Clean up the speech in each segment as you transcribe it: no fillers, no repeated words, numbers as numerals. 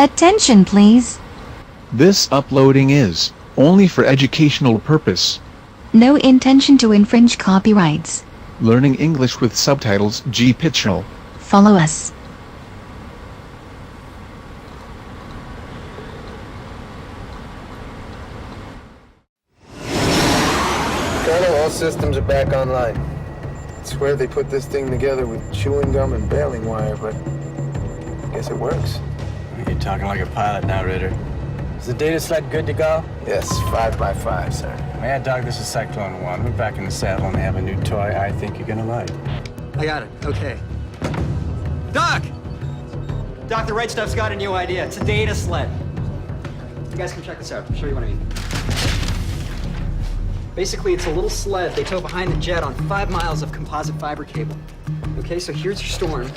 Attention, please. This uploading is only for educational purpose. No intention to infringe copyrights. Learning English with subtitles GPITRAL. Follow us. Colonel, all systems are back online. I swear they put this thing together with chewing gum and baling wire, but I guess it works. You're talking like a pilot now, Ritter. Is the data sled good to go? Yes, 5 by 5, sir. Man, Doc, this is Cyclone 1. We're back in the saddle and they have a new toy I think you're gonna like. I got it. Okay. Doc! Doc, the right stuff's got a new idea. It's a data sled. You guys can check this out. I'll show you what I mean. Basically, it's a little sled they tow behind the jet on 5 miles of composite fiber cable. Okay, so here's your storm.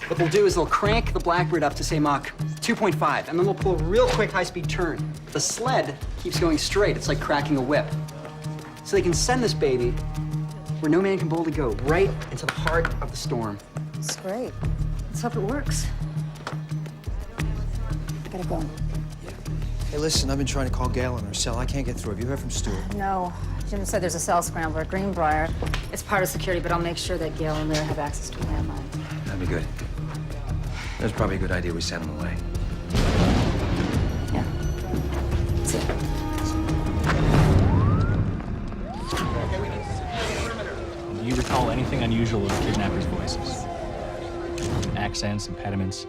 What they'll do is they'll crank the Blackbird up to, say, Mach 2.5, and then they'll pull a real quick high-speed turn. The sled keeps going straight. It's like cracking a whip. So they can send this baby where no man can boldly go, right into the heart of the storm. It's great. Let's hope it works. I gotta go. Hey, listen, I've been trying to call Gail on her cell. I can't get through. Have you heard from Stuart? No. Jim said there's a cell scrambler at Greenbrier. It's part of security, but I'll make sure that Gail and Lear have access to a landline. That'd be good. That's probably a good idea we send him away. Yeah. That's it. Do you recall anything unusual with the kidnappers' voices? Accents, impediments?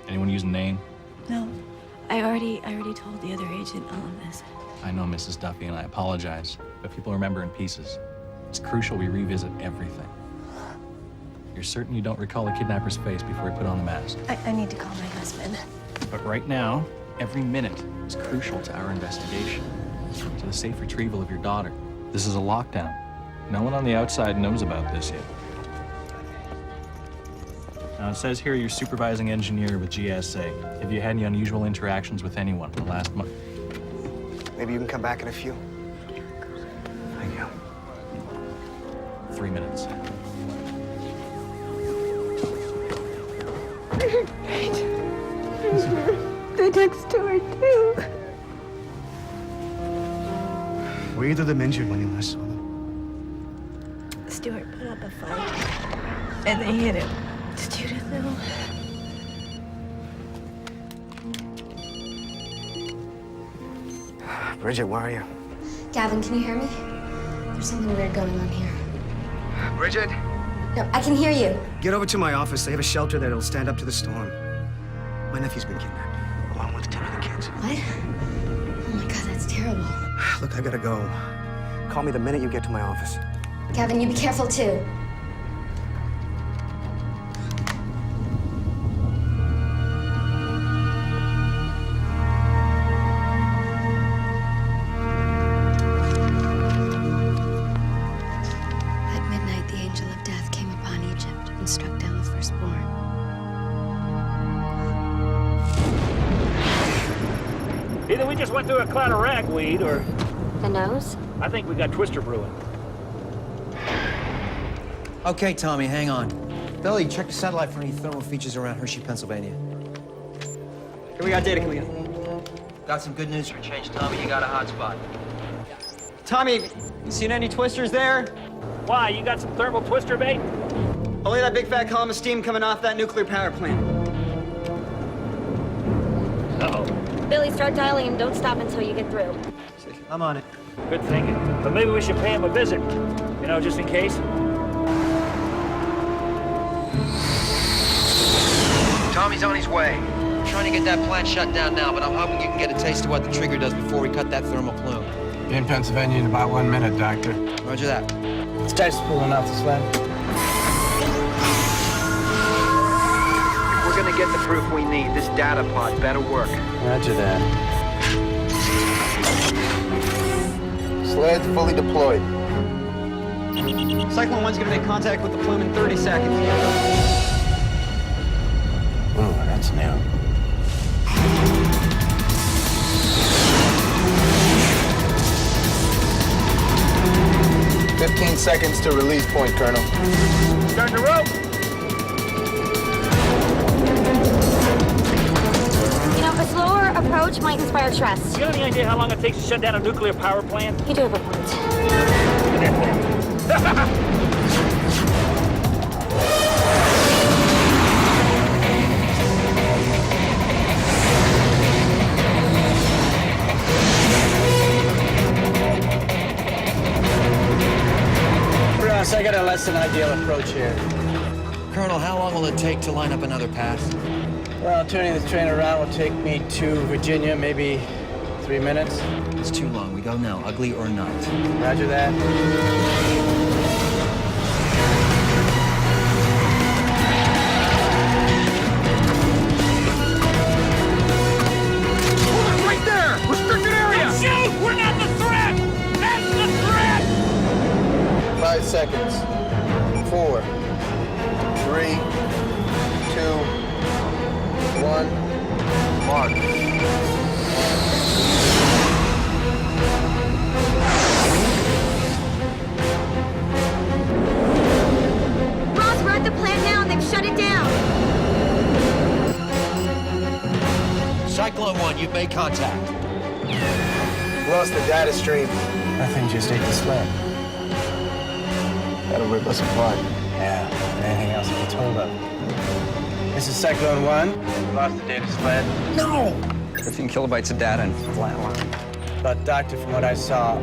Anyone use a name? No. I already told the other agent all of this. I know, Mrs. Duffy, and I apologize, but people remember in pieces. It's crucial we revisit everything. You're certain you don't recall the kidnapper's face before he put on the mask? I need to call my husband. But right now, every minute is crucial to our investigation, to the safe retrieval of your daughter. This is a lockdown. No one on the outside knows about this yet. Now, it says here you're supervising engineer with GSA. Have you had any unusual interactions with anyone in the last month? Maybe you can come back in a few. Thank you. 3 minutes. They took Stuart, too. Were either of them injured when you last saw them? Stuart put up a fight, and they hit him. Did Judith know? Bridget, where are you? Gavin, can you hear me? There's something weird going on here. Bridget? No, I can hear you. Get over to my office. They have a shelter there that'll stand up to the storm. My nephew's been kidnapped, along with 10 other kids. What? Oh my God, that's terrible. Look, I gotta go. Call me the minute you get to my office. Gavin, you be careful too. At midnight, the angel of death came upon Egypt and struck down the firstborn. Either we just went through a cloud of ragweed, or... The nose? I think we got Twister brewing. Okay, Tommy, hang on. Billy, check the satellite for any thermal features around Hershey, Pennsylvania. Here we got data coming in. Got some good news for a change, Tommy. You got a hotspot. Tommy, you seen any twisters there? Why, you got some thermal twister bait? Only that big fat column of steam coming off that nuclear power plant. Uh-oh. Billy, start dialing and don't stop until you get through. I'm on it. Good thinking. But maybe we should pay him a visit. You know, just in case. Tommy's on his way. I'm trying to get that plant shut down now, but I'm hoping you can get a taste of what the trigger does before we cut that thermal plume. Be in Pennsylvania in about 1 minute, Doctor. Roger that. This guy's pulling off the sled. We're gonna get the proof we need. This data pod better work. Roger that. Sled's fully deployed. Cyclone 1's gonna make contact with the plume in 30 seconds. Ooh, that's new. "15 seconds to release point, Colonel." Starting to rope. You know, for approach might inspire trust. You got any idea how long it takes to shut down a nuclear power plant? You do have a point. Ross, I got a less than ideal approach here. Colonel, how long will it take to line up another pass? Well, turning this train around will take me to Virginia, maybe 3 minutes. It's too long. We go now, ugly or not. Roger that. Right there! Restricted area! Don't shoot! We're not the threat! That's the threat! 5 seconds. 4, 3, 2, 1. Mark. Ross, we're at the plant now and they've shut it down. Cyclone 1, you've made contact. Lost the data stream. That thing just ate the sled. That'll rip us apart. Yeah, anything else to be told of. This is Cyclone 1. Lost the data sled. No! 15 kilobytes of data and flatline. But, Doctor, from what I saw,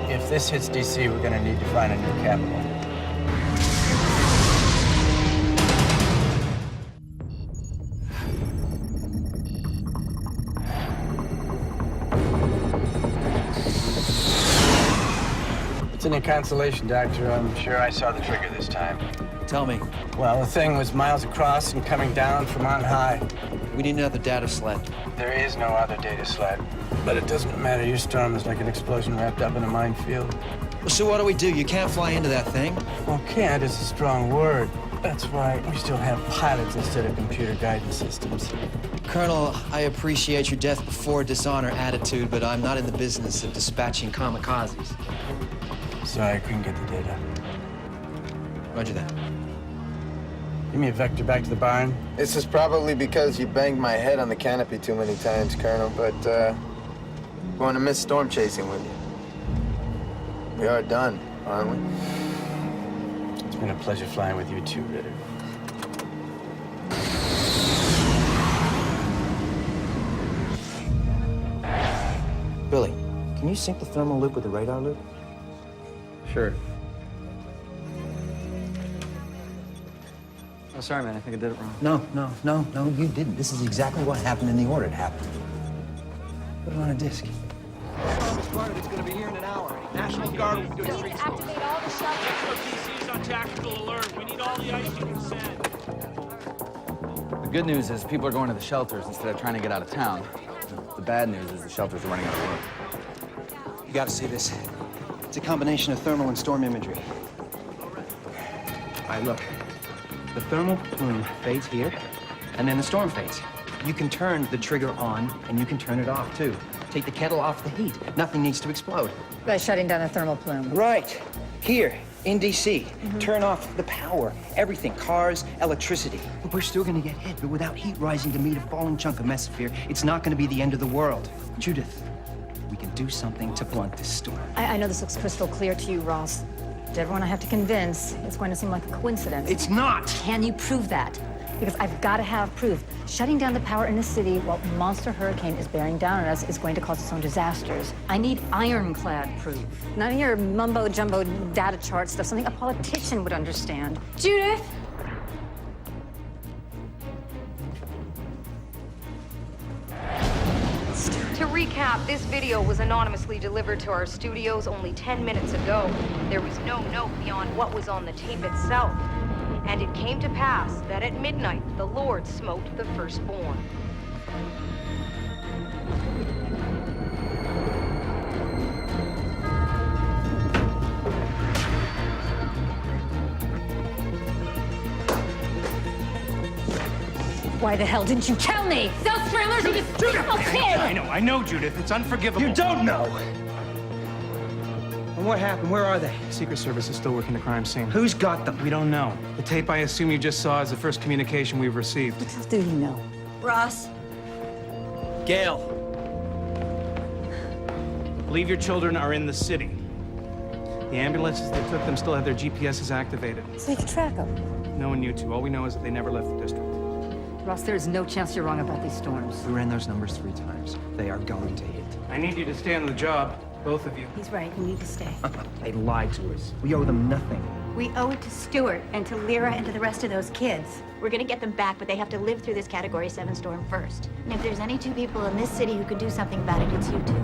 if this hits DC, we're gonna need to find a new capital. It's any consolation, Doctor. I'm sure I saw the trigger this time. Tell me. Well, the thing was miles across and coming down from on high. We need another data sled. There is no other data sled. But it doesn't matter. Your storm is like an explosion wrapped up in a minefield. Well, so what do we do? You can't fly into that thing. Well, can't is a strong word. That's why we still have pilots instead of computer guidance systems. Colonel, I appreciate your death before dishonor attitude, but I'm not in the business of dispatching kamikazes. Sorry, I couldn't get the data. Roger that. Give me a vector back to the barn. This is probably because you banged my head on the canopy too many times, Colonel, but, going to miss storm chasing with you. We are done, aren't we? It's been a pleasure flying with you too, Ritter. Billy, can you sync the thermal loop with the radar loop? Sure. Oh, sorry, man. I think I did it wrong. No, you didn't. This is exactly what happened in the order it happened. Put it on a disc. It's gonna be here in an hour. National Guard will be doing street sweep. Activate all the shelters. DC's on tactical alert. We need all the ice you can send. The good news is people are going to the shelters instead of trying to get out of town. The bad news is the shelters are running out of work. You gotta see this. It's a combination of thermal and storm imagery. All right, look. The thermal plume fades here, and then the storm fades. You can turn the trigger on, and you can turn it off, too. Take the kettle off the heat. Nothing needs to explode. By shutting down the thermal plume. Right. Here, in D.C. Turn off the power. Everything. Cars, electricity. But we're still gonna get hit, but without heat rising to meet a falling chunk of mesosphere, it's not gonna be the end of the world. Judith, we can do something to blunt this storm. I know this looks crystal clear to you, Ross. To everyone I have to convince, it's going to seem like a coincidence. It's not! Can you prove that? Because I've got to have proof. Shutting down the power in the city while a monster hurricane is bearing down on us is going to cause its own disasters. I need ironclad proof. None of your mumbo-jumbo data chart stuff, something a politician would understand. Judith! To recap, this video was anonymously delivered to our studios only 10 minutes ago. There was no note beyond what was on the tape itself. And it came to pass that at midnight, the Lord smote the firstborn. Why the hell didn't you tell me? Those scramblers are just... Okay. I know, Judith. It's unforgivable. You don't know! And what happened? Where are they? Secret Service is still working the crime scene. Who's got them? We don't know. The tape I assume you just saw is the first communication we've received. What do you know? Ross? Gail, believe your children are in the city. The ambulances that took them still have their GPSs activated. So you can track them. No one knew to. All we know is that they never left the district. Ross, there is no chance you're wrong about these storms. We ran those numbers 3 times. They are going to hit. I need you to stay on the job, both of you. He's right. We need to stay. They lied to us. We owe them nothing. We owe it to Stuart and to Lyra and to the rest of those kids. We're gonna get them back, but they have to live through this Category 7 storm first. And if there's any 2 people in this city who can do something about it, it's you 2.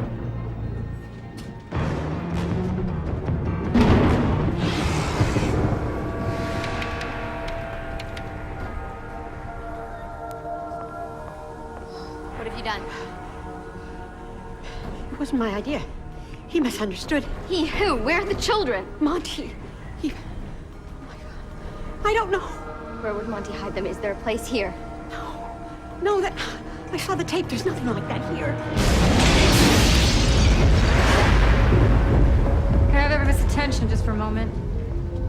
What have you done? It wasn't my idea. He misunderstood. He who? Where are the children? Monty. Oh my God. I don't know. Where would Monty hide them? Is there a place here? No, that... I saw the tape. There's nothing like that here. Can I have everyone's attention just for a moment?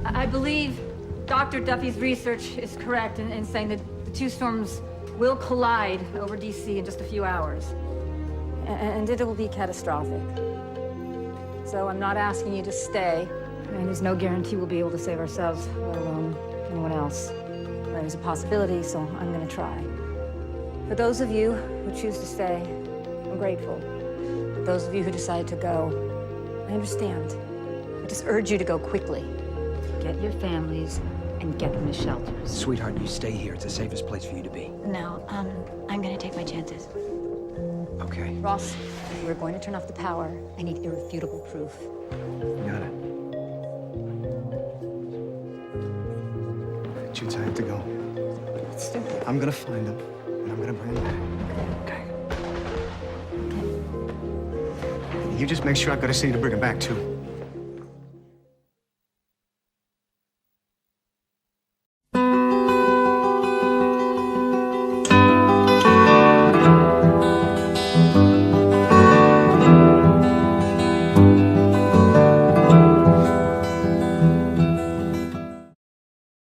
I believe Dr. Duffy's research is correct in saying that the 2 storms will collide over DC in just a few hours. And it will be catastrophic. So I'm not asking you to stay. I mean, there's no guarantee we'll be able to save ourselves, let alone anyone else. There's a possibility, so I'm gonna try. For those of you who choose to stay, I'm grateful. For those of you who decide to go, I understand. I just urge you to go quickly. Get your families and get them to shelters. Sweetheart, you stay here. It's the safest place for you to be. No, I'm gonna take my chances. Okay. Ross, if we're going to turn off the power, I need irrefutable proof. Got it. Judes, I have to go. I'm gonna find him, and I'm gonna bring him back. Okay. You just make sure I've got a city to bring him back to.